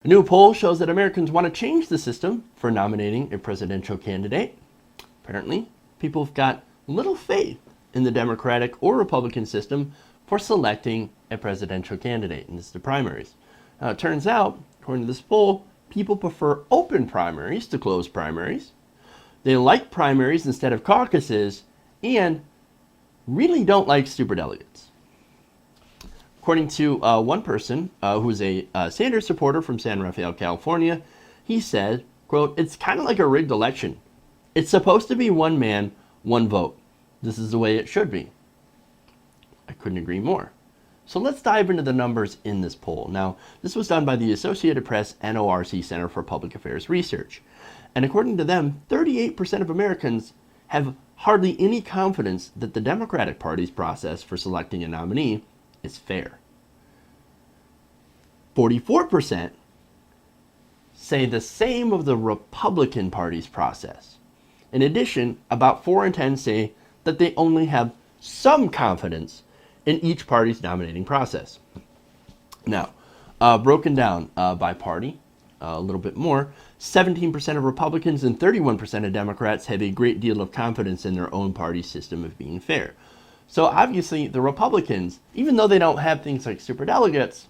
A new poll shows that Americans want to change the system for nominating a presidential candidate. Apparently, people have got little faith in the Democratic or Republican system for selecting a presidential candidate, and this is the primaries. Now, it turns out, according to this poll, people prefer open primaries to closed primaries. They like primaries instead of caucuses, and really don't like superdelegates. According to one person who's a Sanders supporter from San Rafael, California, he said, quote, "It's kind of like a rigged election. It's supposed to be one man, one vote. This is the way it should be." I couldn't agree more. So let's dive into the numbers in this poll. Now, this was done by the Associated Press-NORC Center for Public Affairs Research. And according to them, 38% of Americans have hardly any confidence that the Democratic Party's process for selecting a nominee is fair. 44% say the same of the Republican Party's process. In addition, about 4 in 10 say that they only have some confidence in each party's nominating process. Now, broken down by party, a little bit more, 17% of Republicans and 31% of Democrats have a great deal of confidence in their own party's system of being fair. So obviously the Republicans, even though they don't have things like superdelegates,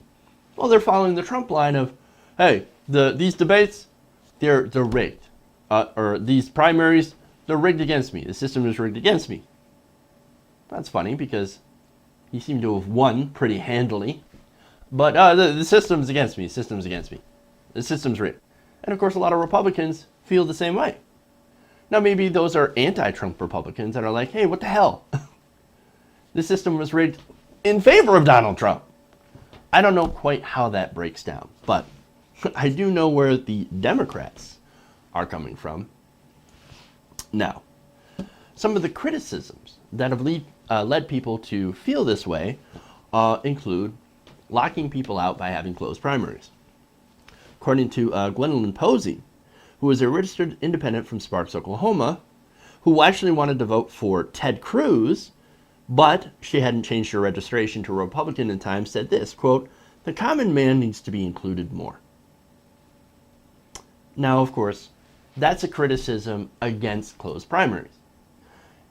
well, they're following the Trump line of, hey, these debates, they're rigged. Or these primaries, they're rigged against me. The system is rigged against me. That's funny because he seemed to have won pretty handily. But the system's against me. The system's against me. The system's rigged. And of course, a lot of Republicans feel the same way. Now, maybe those are anti-Trump Republicans that are like, hey, what the hell? The system was rigged in favor of Donald Trump. I don't know quite how that breaks down, but I do know where the Democrats are coming from. Now, some of the criticisms that have led people to feel this way include locking people out by having closed primaries. According to Gwendolyn Posey, who is a registered independent from Sparks, Oklahoma, who actually wanted to vote for Ted Cruz, but she hadn't changed her registration to Republican in time, said this, quote, "The common man needs to be included more." Now, of course, that's a criticism against closed primaries.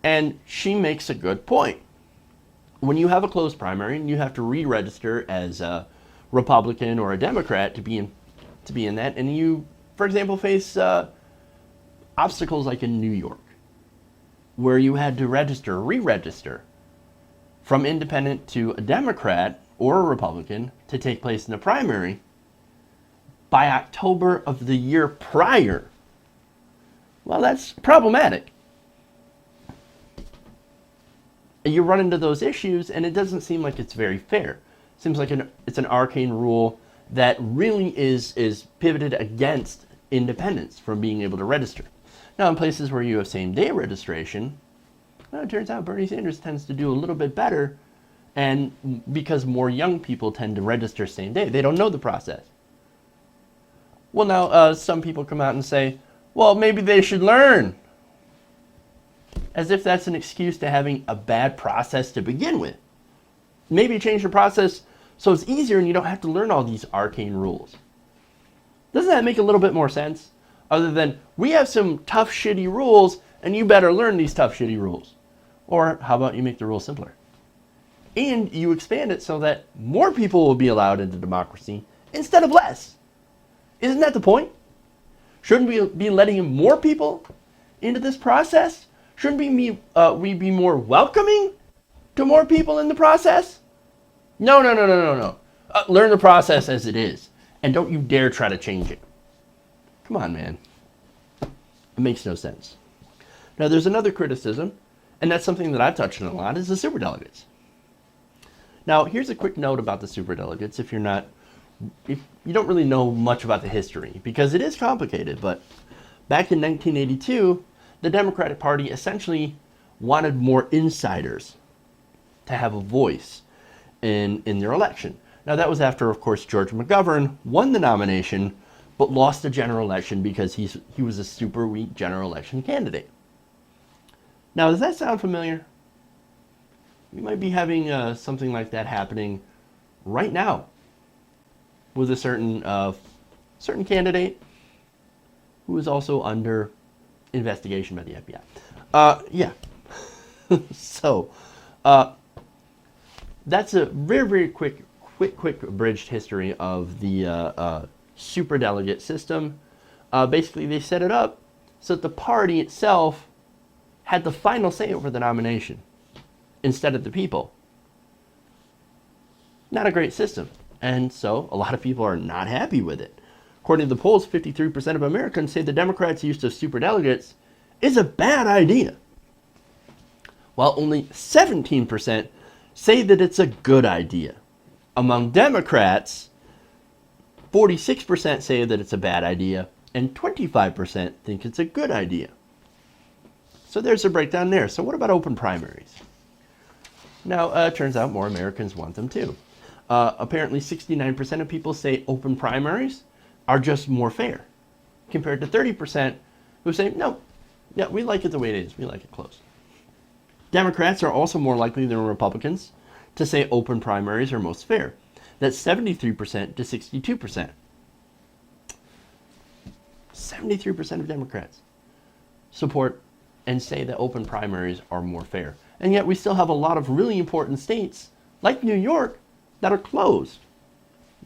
And she makes a good point. When you have a closed primary and you have to re-register as a Republican or a Democrat to be in that, and you, for example, face obstacles like in New York, where you had to re-register from independent to a Democrat or a Republican to take place in the primary by October of the year prior. Well, that's problematic. You run into those issues, and it doesn't seem like it's very fair. It seems like it's an arcane rule that really is pivoted against independents from being able to register. Now, in places where you have same-day registration, well, it turns out Bernie Sanders tends to do a little bit better, and because more young people tend to register same day, they don't know the process. Well, now some people come out and say, well, maybe they should learn, as if that's an excuse to having a bad process to begin with. Maybe change the process so it's easier and you don't have to learn all these arcane rules. Doesn't that make a little bit more sense? Other than, we have some tough, shitty rules, and you better learn these tough, shitty rules. Or how about you make the rules simpler? And you expand it so that more people will be allowed into democracy instead of less. Isn't that the point? Shouldn't we be letting more people into this process? Shouldn't we be more welcoming to more people in the process? No. Learn the process as it is, and don't you dare try to change it. Come on, man. It makes no sense. Now, there's another criticism, and that's something that I've touched on a lot, is the superdelegates. Now, here's a quick note about the superdelegates if you don't really know much about the history, because it is complicated, but back in 1982, the Democratic Party essentially wanted more insiders to have a voice in their election. Now, that was after, of course, George McGovern won the nomination, but lost the general election because he was a super weak general election candidate. Now, does that sound familiar? We might be having something like that happening right now with a certain certain candidate who is also under investigation by the FBI. Yeah. So, that's a very, very quick abridged history of the superdelegate system. Basically, they set it up so that the party itself had the final say over the nomination instead of the people. Not a great system. And so a lot of people are not happy with it. According to the polls, 53% of Americans say the Democrats' use of superdelegates is a bad idea, while only 17% say that it's a good idea. Among Democrats, 46% say that it's a bad idea, and 25% think it's a good idea. So there's a breakdown there. So what about open primaries? Now, it turns out more Americans want them too. Apparently 69% of people say open primaries are just more fair, compared to 30% who say, no, yeah, we like it the way it is. We like it closed. Democrats are also more likely than Republicans to say open primaries are most fair. That's 73% to 62%. 73% of Democrats support and say that open primaries are more fair. And yet we still have a lot of really important states, like New York, that are closed.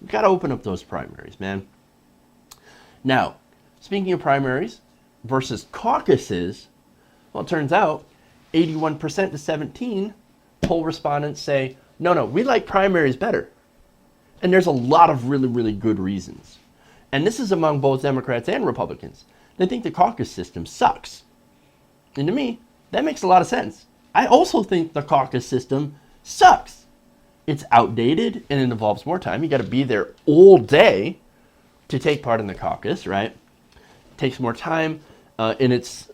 You've got to open up those primaries, man. Now, speaking of primaries versus caucuses, well, it turns out 81% to 17% poll respondents say, no, we like primaries better. And there's a lot of really, really good reasons. And this is among both Democrats and Republicans. They think the caucus system sucks. And to me, that makes a lot of sense. I also think the caucus system sucks. It's outdated and it involves more time. You got to be there all day to take part in the caucus, right? It takes more time, and it's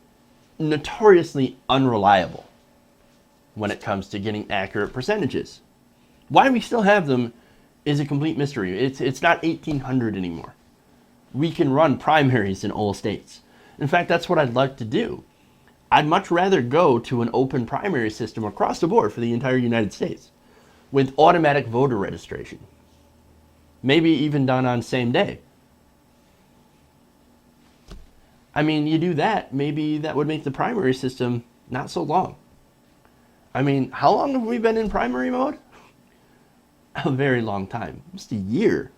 notoriously unreliable when it comes to getting accurate percentages. Why we still have them is a complete mystery. It's not 1800 anymore. We can run primaries in all states. In fact, that's what I'd like to do. I'd much rather go to an open primary system across the board for the entire United States with automatic voter registration. Maybe even done on same day. I mean, you do that, maybe that would make the primary system not so long. I mean, how long have we been in primary mode? A very long time, just a year.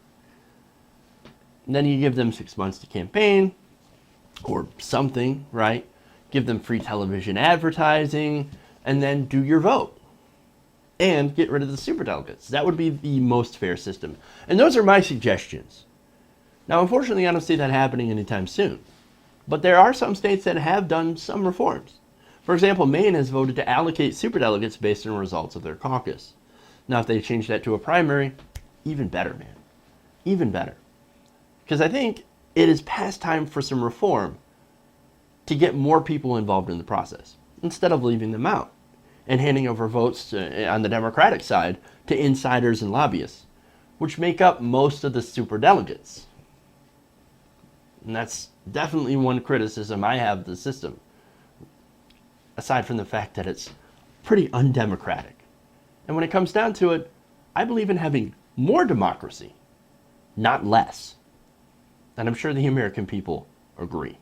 And then you give them 6 months to campaign or something, right? Give them free television advertising, and then do your vote. And get rid of the superdelegates. That would be the most fair system. And those are my suggestions. Now, unfortunately, I don't see that happening anytime soon. But there are some states that have done some reforms. For example, Maine has voted to allocate superdelegates based on results of their caucus. Now, if they change that to a primary, even better, man. Even better. Because I think it is past time for some reform to get more people involved in the process, instead of leaving them out and handing over votes on the Democratic side to insiders and lobbyists, which make up most of the superdelegates. And that's definitely one criticism I have of the system, aside from the fact that it's pretty undemocratic. And when it comes down to it, I believe in having more democracy, not less. And I'm sure the American people agree.